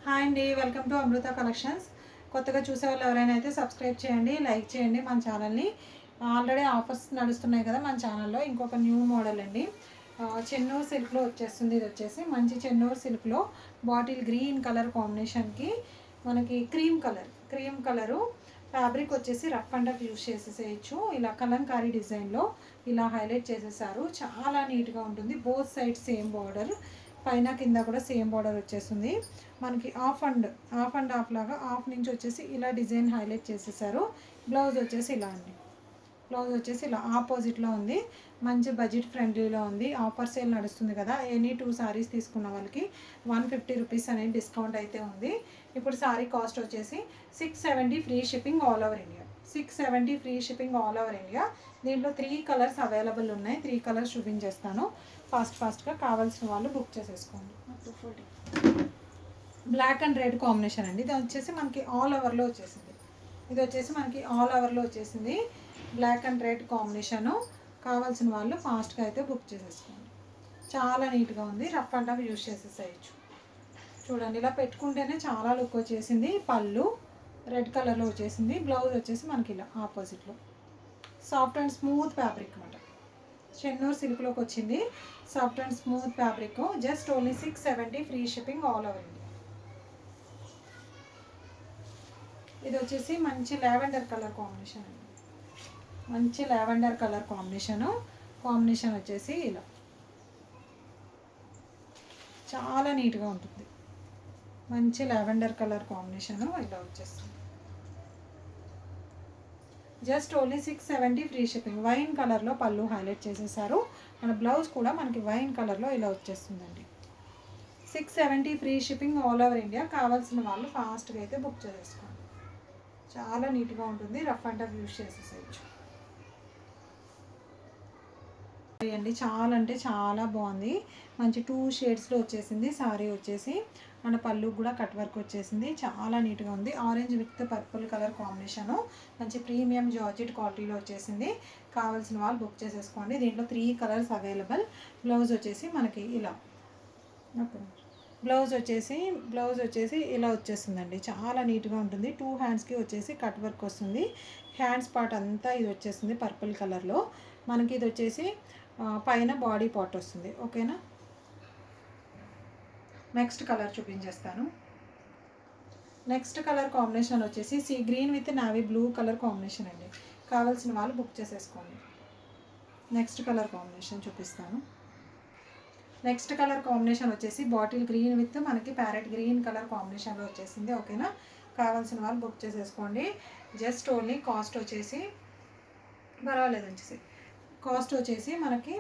Hi అండి, welcome to Amrutha collections. కొత్తగా చూసే వాళ్ళు ఎవరైనా అయితే సబ్స్క్రైబ్ చేయండి, లైక్ చేయండి మన ఛానల్ని. ఆల్రెడీ ఆఫర్స్ నడుస్తున్నాయి కదా మన ఛానల్లో. ఇంకొక న్యూ మోడల్ అండి, చెన్నూరు సిల్క్లో వచ్చేస్తుంది. ఇది వచ్చేసి మంచి చెన్నూరు సిల్క్లో బాటిల్ గ్రీన్ కలర్ కాంబినేషన్కి మనకి క్రీమ్ కలరు ఫ్యాబ్రిక్ వచ్చేసి రఫ్ అండ్ టఫ్ యూస్ చేసేసేయచ్చు. ఇలా కలంకారీ డిజైన్లో ఇలా హైలైట్ చేసేసారు. చాలా నీట్గా ఉంటుంది. బోత్ సైడ్ సేమ్ బార్డర్, పైన కింద కూడా సేమ్ బార్డర్ వచ్చేస్తుంది. మనకి ఆఫ్ లాగా ఆఫ్ నుంచి వచ్చేసి ఇలా డిజైన్ హైలైట్ చేసేసారు. బ్లౌజ్ వచ్చేసి ఇలా అండి, బ్లౌజ్ వచ్చేసి ఇలా ఆపోజిట్లో ఉంది. మంచి బడ్జెట్ ఫ్రెండ్లీలో ఉంది. ఆఫర్ సేల్ నడుస్తుంది కదా, ఎనీ 2 సారీస్ తీసుకున్న వాళ్ళకి 150 రూపీస్ అనేది డిస్కౌంట్ అయితే ఉంది. ఇప్పుడు సారీ కాస్ట్ వచ్చేసి 670 free shipping all over India. 670 free shipping all over India. దీంట్లో 3 కలర్స్ అవైలబుల్ ఉన్నాయి. 3 కలర్స్ చూపించేస్తాను. ఫాస్ట్గా కావాల్సిన వాళ్ళు బుక్ చేసేసుకోండి. బ్లాక్ అండ్ రెడ్ కాంబినేషన్ అండి. ఇది వచ్చేసి మనకి ఆల్ ఓవర్లో వచ్చేసింది. Black and red combination. కావాల్సిన వాళ్ళు ఫాస్ట్గా అయితే బుక్ చేసేసుకోండి. చాలా నీట్గా ఉంది. రఫ్ అండ్ టఫ్ యూస్ చేసేసేయచ్చు. చూడండి, ఇలా పెట్టుకుంటేనే చాలా లుక్ వచ్చేసింది. పళ్ళు రెడ్ కలర్లో వచ్చేసింది. బ్లౌజ్ వచ్చేసి మనకి ఇలా ఆపోజిట్లో సాఫ్ట్ అండ్ స్మూత్ ఫ్యాబ్రిక్ అనమాట. చెన్నూరు సిల్క్లోకి వచ్చింది. Soft and smooth fabric. Just only 670 free shipping all over India. ఇది వచ్చేసి మంచి లావెండర్ కలర్ కాంబినేషన్ అండి. మంచి లావెండర్ కలర్ కాంబినేషన్ వచ్చేసి ఇలా చాలా నీట్గా ఉంటుంది. మంచి లావెండర్ కలర్ కాంబినేషను ఇలా వచ్చేస్తుంది. Just only 670 free shipping. Wine కలర్లో పళ్ళు హైలైట్ చేసేసారు. మన బ్లౌజ్ కూడా మనకి వైన్ కలర్లో ఇలా వచ్చేస్తుందండి. 670 free shipping all over India. కావాల్సిన వాళ్ళు ఫాస్ట్గా అయితే బుక్ చేసేసుకోండి. చాలా నీట్గా ఉంటుంది. రఫ్ అండ్ టఫ్ యూస్ చేసేసేయచ్చు అండి. చాలా అంటే చాలా బాగుంది. మంచి 2 షేడ్స్లో వచ్చేసింది. సారీ వచ్చేసి మన పళ్ళు కూడా కట్ వర్క్ వచ్చేసింది. చాలా నీట్గా ఉంది. Orange with purple colour combination. మంచి ప్రీమియం జార్జెట్ క్వాలిటీలో వచ్చేసింది. కావాల్సిన వాళ్ళు బుక్ చేసేసుకోండి. దీంట్లో 3 కలర్స్ అవైలబుల్. బ్లౌజ్ వచ్చేసి మనకి ఇలా బ్లౌజ్ వచ్చేసి ఇలా వచ్చేస్తుందండి. చాలా నీట్గా ఉంటుంది. 2 హ్యాండ్స్కి వచ్చేసి కట్ వర్క్ వస్తుంది. హ్యాండ్స్ పార్ట్ అంతా ఇది వచ్చేస్తుంది పర్పుల్ కలర్లో. మనకి ఇది వచ్చేసి పైన బాడీ పార్ట్ వస్తుంది. ఓకేనా, నెక్స్ట్ కలర్ చూపించేస్తాను. నెక్స్ట్ కలర్ కాంబినేషన్ వచ్చేసి sea green with navy blue colour combination అండి. కావాల్సిన వాళ్ళు బుక్ చేసేసుకోండి. నెక్స్ట్ కలర్ కాంబినేషన్ చూపిస్తాను. నెక్స్ట్ కలర్ కాంబినేషన్ వచ్చేసి బాటిల్ గ్రీన్ విత్ మనకి ప్యారెట్ గ్రీన్ కలర్ కాంబినేషన్లో వచ్చేసింది. ఓకేనా, కావాల్సిన వాళ్ళు బుక్ చేసేసుకోండి. జస్ట్ ఓన్లీ కాస్ట్ వచ్చేసి కాస్ట్ వచ్చేసి మనకి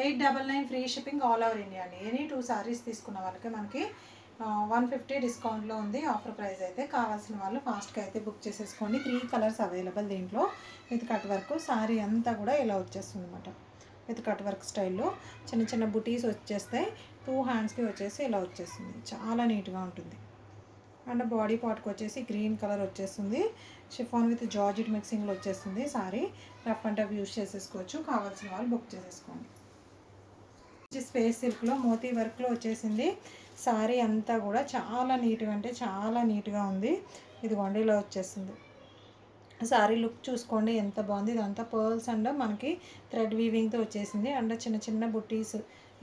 899 free shipping all over India అండి. ఎనీ 2 సారీస్ తీసుకున్న వాళ్ళకి మనకి 150 డిస్కౌంట్లో ఉంది ఆఫర్ ప్రైస్ అయితే. కావాల్సిన వాళ్ళు ఫాస్ట్గా అయితే బుక్ చేసేసుకోండి. 3 కలర్స్ అవైలబుల్ దీంట్లో. విత్ కట్ వర్క్ సారీ అంతా కూడా ఇలా వచ్చేస్తుంది అనమాట. విత్ కట్ వర్క్ స్టైల్లో చిన్న చిన్న బుటీస్ వచ్చేస్తాయి. 2 హ్యాండ్స్కి వచ్చేసి ఇలా వచ్చేస్తుంది. చాలా నీట్గా ఉంటుంది. అండ్ బాడీ పార్ట్కి వచ్చేసి గ్రీన్ కలర్ వచ్చేస్తుంది. షిఫాన్ విత్ జార్జెట్ మిక్సింగ్లో వచ్చేస్తుంది. Sorry rough and tough use చేసేసుకోవచ్చు. కావాల్సిన వాళ్ళు బుక్ చేసేసుకోండి. స్పేస్ సిల్క్లో మోతీ వర్క్లో వచ్చేసింది. సారీ అంతా కూడా చాలా నీట్గా అంటే చాలా నీట్గా ఉంది. ఇదిగోండి ఇలా వచ్చేస్తుంది. సారీ లుక్ చూసుకోండి ఎంత బాగుంది. ఇదంతా పర్ల్స్ అండ్ మనకి థ్రెడ్ వీవింగ్తో వచ్చేసింది. అండ్ చిన్న చిన్న బుట్టీస్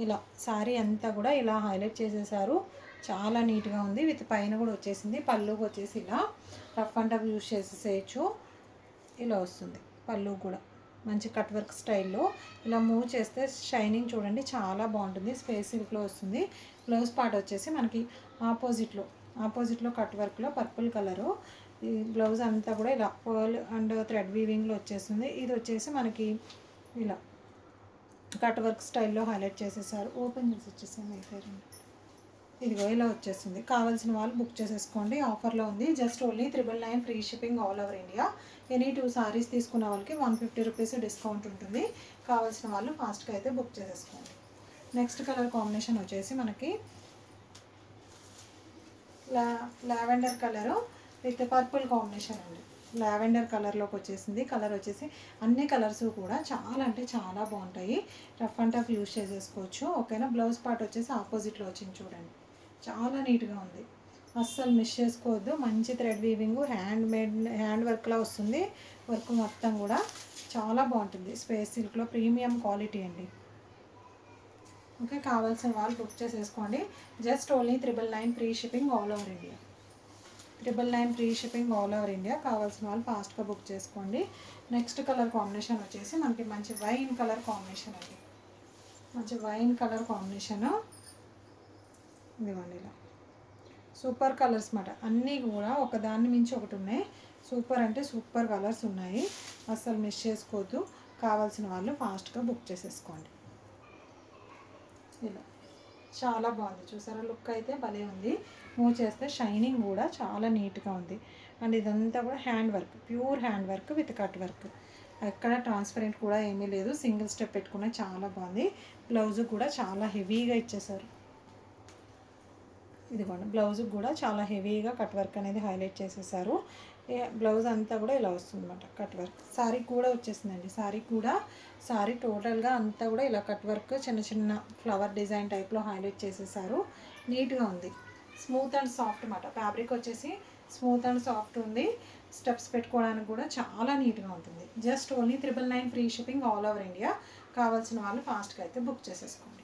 ఇలా సారీ అంతా కూడా ఇలా హైలైట్ చేసేసారు. చాలా నీట్గా ఉంది. విత్ పైన కూడా వచ్చేసింది. పళ్ళుకి వచ్చేసి ఇలా రఫ్ అండ్ టఫ్ యూస్ చేసేసేయచ్చు. ఇలా వస్తుంది పళ్ళు కూడా మంచి కట్ వర్క్ స్టైల్లో. ఇలా మూవ్ చేస్తే షైనింగ్ చూడండి చాలా బాగుంటుంది. స్పేస్ సిల్క్లో వస్తుంది. బ్లౌజ్ పార్ట్ వచ్చేసి మనకి ఆపోజిట్లో కట్ వర్క్లో పర్పుల్ కలరు. ఈ బ్లౌజ్ అంతా కూడా ఇలా పర్ల్ అండ్ థ్రెడ్ వీవింగ్లో వచ్చేస్తుంది. ఇది వచ్చేసి మనకి ఇలా కట్ వర్క్ స్టైల్లో హైలైట్ చేసేసారు. ఓపెన్ చేసి వచ్చేసాము అయిపోయారండి. ఇదిగో ఇలా వచ్చేస్తుంది. కావాల్సిన వాళ్ళు బుక్ చేసేసుకోండి. ఆఫర్లో ఉంది. Just only 999 free shipping all over India. Any 2 saris తీసుకున్న వాళ్ళకి 150 రూపీస్ డిస్కౌంట్ ఉంటుంది. కావాల్సిన వాళ్ళు ఫాస్ట్గా అయితే బుక్ చేసేసుకోండి. నెక్స్ట్ కలర్ కాంబినేషన్ వచ్చేసి మనకి lavender colour with purple combination అండి. లావెండర్ కలర్లోకి వచ్చేసింది. కలర్ వచ్చేసి అన్ని కలర్స్ కూడా చాలా అంటే చాలా బాగుంటాయి. రఫ్ అండ్ టఫ్ యూస్ చేసేసుకోవచ్చు. ఓకేనా, బ్లౌజ్ పార్ట్ వచ్చేసి ఆపోజిట్లో వచ్చింది చూడండి. చాలా నీట్గా ఉంది, అస్సలు మిస్ చేసుకోవద్దు. మంచి థ్రెడ్ వీవింగ్, హ్యాండ్ వర్క్లా వస్తుంది. వర్క్ మొత్తం కూడా చాలా బాగుంటుంది. స్పేస్ సిల్క్లో ప్రీమియం క్వాలిటీ అండి. ఓకే, కావాల్సిన వాళ్ళు బుక్ చేసేసుకోండి. Just only 999 free shipping all over India. 999 free shipping all over India. కావాల్సిన వాళ్ళు ఫాస్ట్గా బుక్ చేసుకోండి. నెక్స్ట్ కలర్ కాంబినేషన్ వచ్చేసి మనకి మంచి వైన్ కలర్ కాంబినేషన్ అండి. మంచి వైన్ కలర్ కాంబినేషను ఇదిగోండి ఇలా సూపర్ కలర్స్ మాట. అన్నీ కూడా ఒకదాన్ని మించి ఒకటి ఉన్నాయి. సూపర్ అంటే సూపర్ కలర్స్ ఉన్నాయి, అస్సలు మిస్ చేసుకోవద్దు. కావాల్సిన వాళ్ళు ఫాస్ట్గా బుక్ చేసేసుకోండి. ఇలా చాలా బాగుంది చూసారా, లుక్ అయితే భలే ఉంది. మూవ్ చేస్తే షైనింగ్ కూడా చాలా నీట్గా ఉంది. అండ్ ఇదంతా కూడా hand work, pure hand work with cut work. ఎక్కడ ట్రాన్స్పరెంట్ కూడా ఏమీ లేదు. సింగిల్ స్టెప్ పెట్టుకున్న చాలా బాగుంది. బ్లౌజ్ కూడా చాలా హెవీగా ఇచ్చేసారు. ఇదిగోండి బ్లౌజ్ కూడా చాలా హెవీగా కట్ వర్క్ అనేది హైలైట్ చేసేసారు. బ్లౌజ్ అంతా కూడా ఇలా వస్తుంది అనమాట కట్ వర్క్. శారీ కూడా వచ్చేసిందండి. శారీ టోటల్గా అంతా కూడా ఇలా కట్ వర్క్ చిన్న చిన్న ఫ్లవర్ డిజైన్ టైప్లో హైలైట్ చేసేసారు. నీట్గా ఉంది. స్మూత్ అండ్ సాఫ్ట్ అన్నమాట. ఫ్యాబ్రిక్ వచ్చేసి స్మూత్ అండ్ సాఫ్ట్ ఉంది. స్టెప్స్ పెట్టుకోవడానికి కూడా చాలా నీట్గా ఉంటుంది. Just only 999 free shipping all over India. కావాల్సిన వాళ్ళు ఫాస్ట్గా అయితే బుక్ చేసేసుకోండి.